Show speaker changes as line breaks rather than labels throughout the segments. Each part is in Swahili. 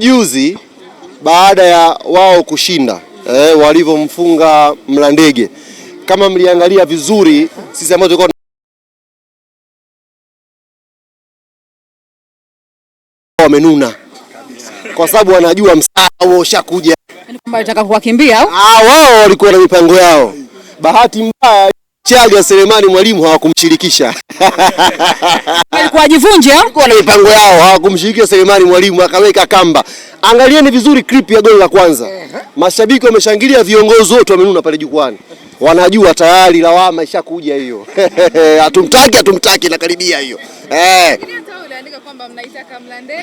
Juzi baada ya wao kushinda walivyomfunga Mlandege, kama mliangalia vizuri, sisi ambao tulikuwa wamenuna kwa sababu wanajua msao ushakuja,
kwamba wanataka kuwakimbia au
wao walikuwa na mipango yao. Bahati mbaya Chaga Selemani Mwalimu hawakumshirikisha.
Walikuwa wajivunje au
walikuwa na mipango yao, hawakumshirikisha Selemani Mwalimu, akaweka kamba. Angalieni vizuri clip ya goli la kwanza. Mashabiki wameshangilia, viongozi wote wamenuna pale jukwani. Wanajua tayari lawama ishakuja hiyo. Hatumtaki na karibia hiyo.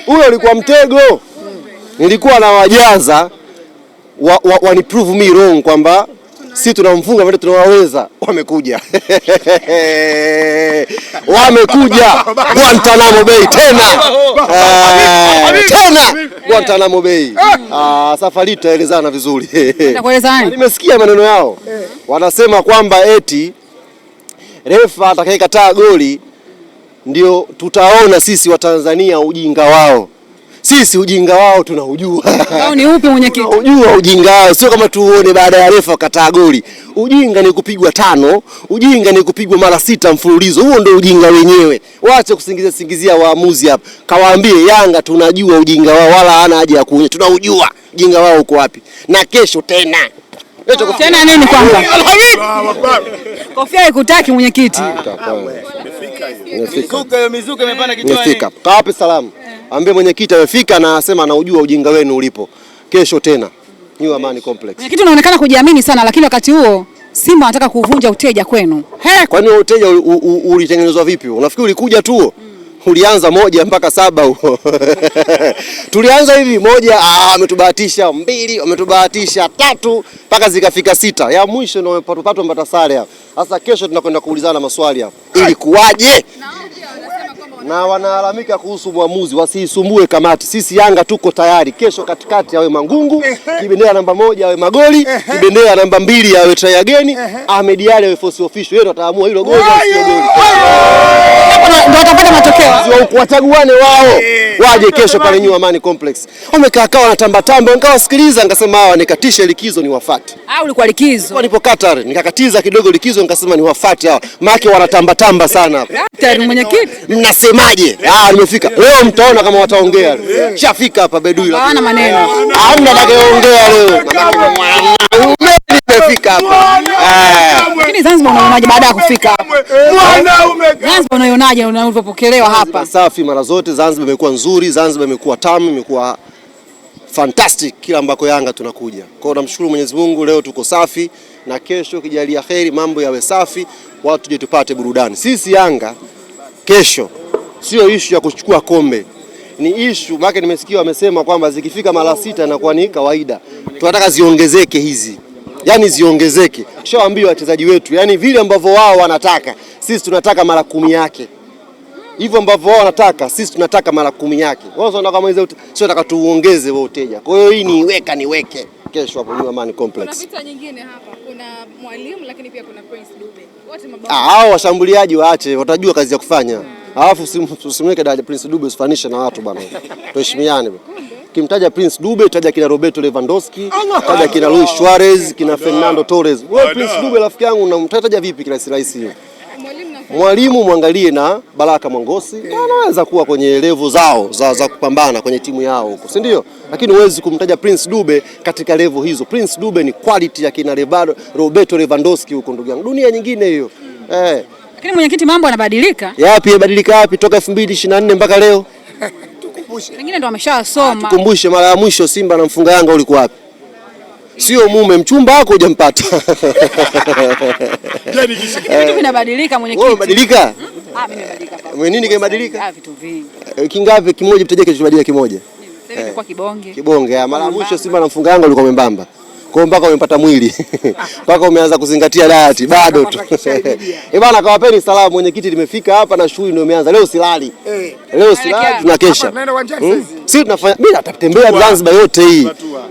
Huyo ulikuwa mtego. Nilikuwa na wajaza wani prove me wrong kwamba si tunamfunga bado tunawaweza. Wamekuja. Wamekuja Guantanamo Bay tena. Guantanamo Bay. Safari tutaelezana vizuri. Nimesikia maneno yao. Wanasema kwamba eti refa atakayekataa goli ndio tutaona sisi wa Tanzania ujinga wao. Sisi ujinga wao tunaujua.
Wao ni upi mwenyekiti?
Unajua ujinga wao sio kama tuone baada ya refa kataa goli. Ujinga ni kupigwa 5, ujinga ni kupigwa mara 6 mfululizo. Huo ndio ujinga wenyewe. Waache kusingizia waamuzi hapa. Kawaambie Yanga tunajua ujinga wao, wala hana haja ya kuonyesha. Tunaujua ujinga wao uko wapi. Na kesho tena.
Tena nini kwamba? Kofia ikutaki mwenyekiti.
Mizuka imepanda kichwani.
Kawape salamu. Ambie mwenyekiti amefika na anasema anaujua ujinga wenu ulipo. Kesho tena New Amani Complex.
Mwenyekiti unaonekana kujiamini sana, lakini wakati huo Simba anataka kuvunja uteja kwenu.
Kwani uteja ulitengenezwa vipi? Unafikiri ulikuja tu? Ulianza 1 mpaka 7 huo. Tulianza hivi 1, ametubahatisha 2, ametubahatisha 3 mpaka zikafika 6. Ya mwisho ndio patupatwa mpaka sare hapo. Sasa kesho tunakwenda kuulizana maswali hapo. Ilikuwaje? Na wanalalamika kuhusu mwamuzi, wasisumbue kamati. Sisi Yanga tuko tayari. Kesho katikati awe Mangungu, kibendera namba 1 awe Magoli, kibendera namba 2 awe try again, Ahmed Ally awe force official. Yeye ndo ataamua hilo goli au sio goli.
Ndio watapata matokeo.
Sio wachaguane wao. Waje kesho pale New Amani Complex. Wamekaa kaa wanatamba, nikawasikiliza nikasema hawa nikatisha likizo ni wafati.
Ulikuwa likizo?
Walipo Qatar nikakatiza kidogo likizo nikasema ni wafati hawa. Maana wanatamba sana hapa.
Qatar mwenyekiti.
Mnasemaje? Nimefika. Leo mtaona kama wataongea. Shafika hapa Bedui la.
Hawana maneno.
Hamna atakayeongea leo. Nimefika hapa.
Lakini Zanzibar unaonaje baada ya kufika hapa? Zanzibar unaonaje unavyopokelewa hapa?
Safi mara zote. Zanzibar imekuwa nzuri, Zanzibar imekuwa tamu, imekuwa fantastic kila ambako Yanga tunakuja. Kwa hiyo namshukuru Mwenyezi Mungu, leo tuko safi na kesho kijalia kheri mambo yawe safi, watu tuje tupate burudani. Sisi Yanga kesho sio issue ya kuchukua kombe. Ni issue maana nimesikia wamesema kwamba zikifika mara 6 inakuwa ni kawaida. Tunataka ziongezeke hizi. Yaani ziongezeke. Kishawaambia wachezaji wetu, yani vile ambavyo wao wanataka, sisi tunataka mara 10 yake. Hivyo ambavyo wao wanataka, sisi tunataka mara 10 yake. Wao wanataka mwezi sio tunataka tuongeze wao uteja. Kwa hiyo hii niweke kesho hapo New Amani Complex.
Kuna vita nyingine hapa. Kuna Mwalimu lakini pia kuna Prince Dube. Wote mabao.
Hao washambuliaji waache, watajua kazi ya kufanya. Alafu usimweke dada Prince Dube usifanishe na watu bwana. Tuheshimiane bwana. Kimtaja Prince Dube, taja kina Roberto Lewandowski, taja kina Luis Suarez, kina Fernando Torres. Wewe Prince Dube rafiki yangu unamtaja vipi kila rahisi hiyo? Mwalimu muangalie na Baraka Mwangosi. Anaweza kuwa kwenye level zao za kupambana kwenye timu yao huko, si ndio? Lakini huwezi kumtaja Prince Dube katika level hizo. Prince Dube ni quality ya kina Roberto Lewandowski huko ndugu yangu. Dunia nyingine hiyo.
Lakini mwenyekiti mambo yanabadilika.
Yapi yabadilika wapi toka 2024 mpaka leo?
Wengine ndo wameshasoma.
Tukumbushe mara ya mwisho Simba na mfunga Yanga ulikuwa wapi? Sio mume, mchumba wako hujampata.
Vitu vinabadilika mwenyekiti.
Wewe unabadilika?
Mimi nimebadilika.
Wewe nini kimebadilika?
Vitu vingi.
Kingapi kimoja mtaje kilichobadilika kimoja?
Sasa ilikuwa kibonge.
Kibonge. Mara ya mwisho Simba na mfunga Yanga ulikuwa membamba. Kwa mpaka umepata mwili. Mpaka umeanza kuzingatia diet bado tu. Bwana kawapeni salamu mwenyekiti limefika hapa na shughuli ndio imeanza. Leo silali. Leo silali tunakesha. Sisi tunafanya mimi natatembea Zanzibar yote hii.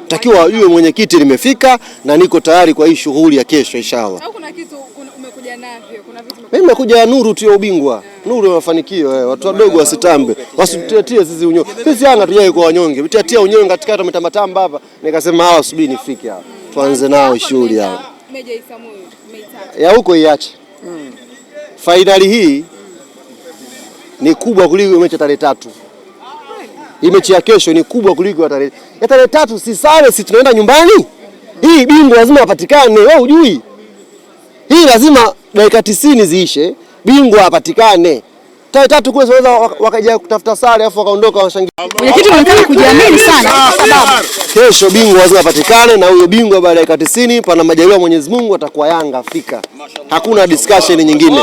Takiwa wajue mwenyekiti limefika na niko tayari kwa hii shughuli ya kesho inshallah.
Au kuna kitu umekuja navyo? Kuna vitu
mimi nimekuja nuru tu ya ubingwa. Nuru ya mafanikio. Watu wadogo wasitambe, wasitutetie sisi unyonge. Sisi Yanga tujai kwa wanyonge, mtatia unyonge katikati umetambatamba hapa. Nikasema hawa subiri nifike hapa, tuanze nao shughuli hapa.
Meja Isamu umeitaka
ya huko iache. Fainali hii ni kubwa kuliko mechi ya tarehe 3. Hii mechi ya kesho ni kubwa kuliko ya tarehe 3. Si sare, si tunaenda nyumbani. Hii bingwa lazima apatikane, wewe hujui. Hii lazima dakika 90 ziishe, bingwa apatikane. Tarehe 3 kule waweza wakaja kutafuta sare afu wakaondoka washangilia.
Mwenyekiti anaonekana kujiamini sana kwa sababu
kesho bingwa lazima apatikane, na huyo bingwa baada ya dakika 90 pana majaliwa Mwenyezi Mungu atakuwa Yanga Afrika. Hakuna discussion nyingine.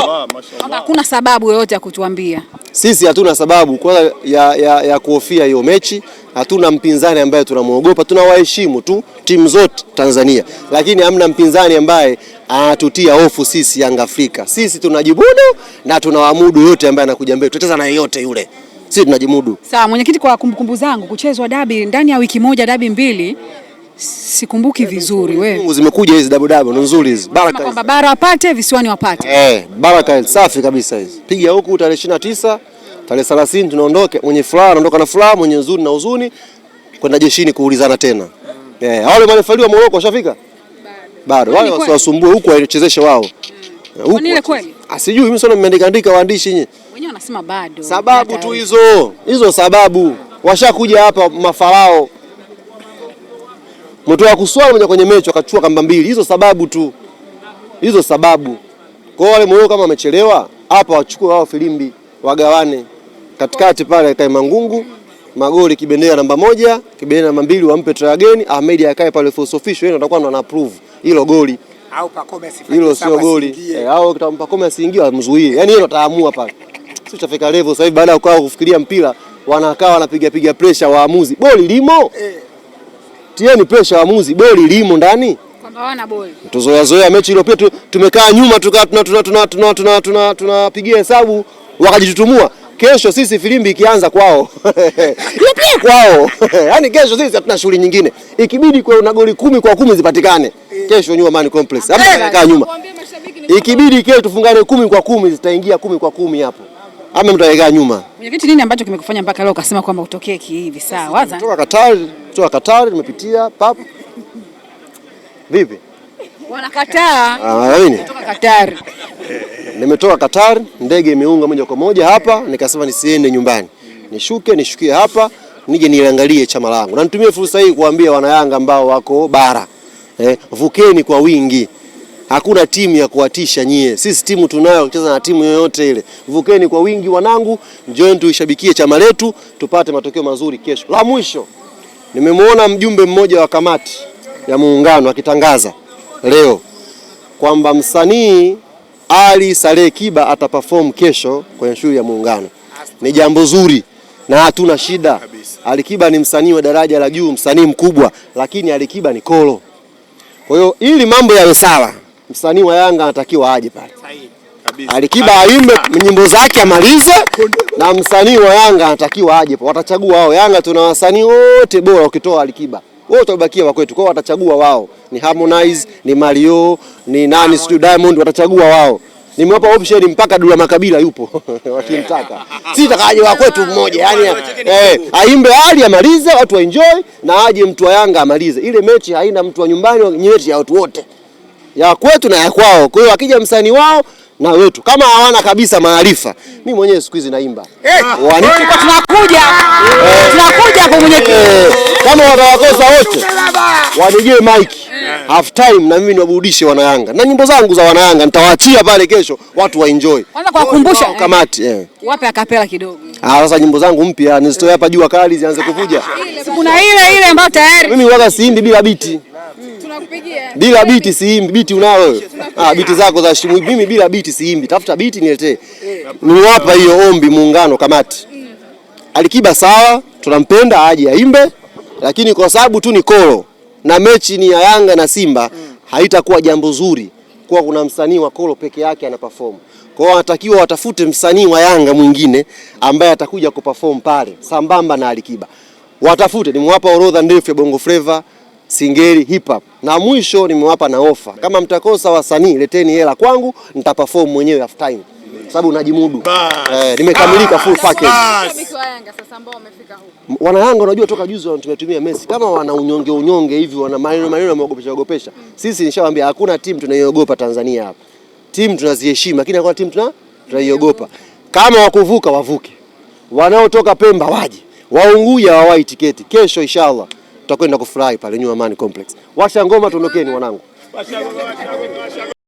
Hakuna sababu yoyote ya kutuambia.
Sisi hatuna sababu kwanza ya kuhofia hiyo mechi. Hatuna mpinzani ambaye tunamuogopa, tunawaheshimu tu timu zote Tanzania, lakini hamna mpinzani ambaye anatutia hofu sisi Yanga Afrika. Sisi tunajimudu na tunawaamudu yote ambaye anakuja mbele. Tutacheza na yeyote yule. Sisi tunajimudu.
Sawa, mwenyekiti, kwa kumbukumbu zangu kuchezwa dabi ndani ya wiki moja, dabi 2 sikumbuki vizuri wewe.
Mungu zimekuja hizi dabu nzuri hizi. Baraka
kwamba bara wapate, visiwani wapate.
Baraka safi kabisa hizi. Piga huku tarehe 29, tarehe 30 tunaondoka. Mwenye furaha anaondoka na furaha, mwenye huzuni na huzuni, kwenda jeshini kuulizana tena. Wale marefali wa Morocco washafika? Bado. Wale wasiwasumbue huku waichezeshe wao.
Huko ni ile kweli?
Sijui mimi sana mmeandika waandishi nyinyi.
Wenyewe wanasema bado.
Sababu tu hizo sababu. Washakuja hapa mafarao. Mtu wa kuswali mmoja kwenye mechi akachukua kamba 2. Hizo sababu tu. Hizo sababu. Kwa wale Morocco kama wamechelewa, hapa wachukue wao filimbi, wagawane. Katikati pale kae Mangungu, magoli kibendera namba 1, kibendera namba 2 wampe Trageni, Ahmed akae pale for official, yeye atakuwa ndo approve hilo goli.
Au Pacome asifanye.
Hilo sio goli. Au kitampa Pacome asiingie amzuie. Yaani yeye ataamua pale. Sisi tutafika level sasa hivi baada ya kufikiria mpira, wanakaa wanapiga pressure waamuzi. Goli limo? Tieni pressure waamuzi, goli limo ndani?
Kwamba hawana boli.
Tuzoea mechi iliyopita tumekaa nyuma tunapigia hesabu wakajitutumua. Kesho sisi filimbi ikianza kwao. Pia kwao. Yaani kesho sisi hatuna shughuli nyingine. Ikibidi kwa una goli 10 kwa 10 zipatikane. Kesho nyuma Man Complex. Hapo tunakaa nyuma. Ikibidi kesho tufungane 10 kwa 10 zitaingia 10 kwa 10 hapo. Ama mtaegaa nyuma.
Mwenyekiti, nini ambacho kimekufanya mpaka leo ukasema kwamba utokee hivi? Sawa, waza.
Kutoka Qatar nimepitia pap. Vipi?
Wanakataa.
Nini?
Kutoka Qatar.
Nimetoka Qatar, ndege imeunga moja kwa moja hapa, nikasema nisiende nyumbani. Nishukie hapa, nije niangalie chama langu. Na nitumie fursa hii kuambia wana Yanga ambao wako bara. Vukeni kwa wingi. Hakuna timu ya kuatisha nyie. Sisi timu tunayo kucheza na timu yoyote ile. Vukeni kwa wingi wanangu, njoeni tuishabikie chama letu, tupate matokeo mazuri kesho. La mwisho, nimemwona mjumbe mmoja wa kamati ya muungano akitangaza leo kwamba msanii Ali Saleh Kiba ataperform kesho kwenye shughuli ya muungano. Ni jambo zuri na hatuna shida. Ali Kiba ni msanii wa daraja la juu, msanii mkubwa, lakini Ali Kiba ni kolo. Kwa hiyo ili mambo yawe sawa, msanii wa Yanga anatakiwa aje pale. Ali Kiba aimbe nyimbo zake amalize, na msanii wa Yanga anatakiwa aje. Watachagua wao. Yanga tuna wasanii wote bora ukitoa Ali Kiba. Wote wabakia wa kwetu. Kwa watachagua wao. Ni Harmonize, ni Mario, ni nani Studio Diamond, watachagua wao. Nimewapa option mpaka Dula Makabila yupo wakimtaka. Si takaje wa kwetu mmoja, yani aimbe Ali amalize, watu waenjoy, na aje mtu wa Yanga amalize. Ile mechi haina mtu wa nyumbani, ni mechi ya watu wote. Ya kwetu na ya kwao. Kwa hiyo akija msanii wao na wetu kama hawana kabisa maarifa, mimi mwenyewe siku hizi naimba.
Tunakuja kwa mwenyekiti.
Kama watawakosa wote wanijie mic half time na mimi niwaburudishe wana Yanga. Na nyimbo zangu za wana Yanga nitawaachia pale kesho watu waenjoy.
Kwanza kwa kukumbusha
kamati
wape akapela kidogo.
Sasa nyimbo zangu mpya nizitoe hapa jua kali zianze kuvuja.
Kuna ile ambayo tayari.
Mimi waga siimbi bila biti.
Tunakupigia.
Bila biti siimbi. Biti unao wewe? Biti zako za shimu. Mimi bila biti siimbi. Tafuta biti niletee. Niwapa hiyo ombi muungano kamati. Ali Kiba sawa, tunampenda aje aimbe, lakini kwa sababu tu ni kolo na mechi ni ya Yanga na Simba, haitakuwa jambo zuri kwa kuna msanii wa kolo peke yake anaperform. Kwa hiyo wanatakiwa watafute msanii wa Yanga mwingine ambaye atakuja kuperform pale sambamba na Ali Kiba. Watafute, nimewapa orodha ndefu ya Bongo Flava, Singeli, hip hop. Na mwisho nimewapa na ofa. Kama mtakosa wasanii leteni hela kwangu, nitaperform mwenyewe half time. sababu najimudu. Nimekamilika full package.
Mashabiki wa Yanga sasa ambao wamefika huko.
Wana Yanga unajua toka juzi tumetumia Messi. Kama wana unyonge hivi, wana maneno yameogopesha. Sisi nishawaambia hakuna timu tunaiogopa Tanzania hapa. Timu tunaziheshimu, lakini hakuna timu tunaiogopa. Kama wakuvuka wavuke. Wanaotoka Pemba waje. Waunguja wawai tiketi. Kesho inshallah tutakwenda kufurahi pale New Amani Complex. Washa ngoma tuondokeni wanangu.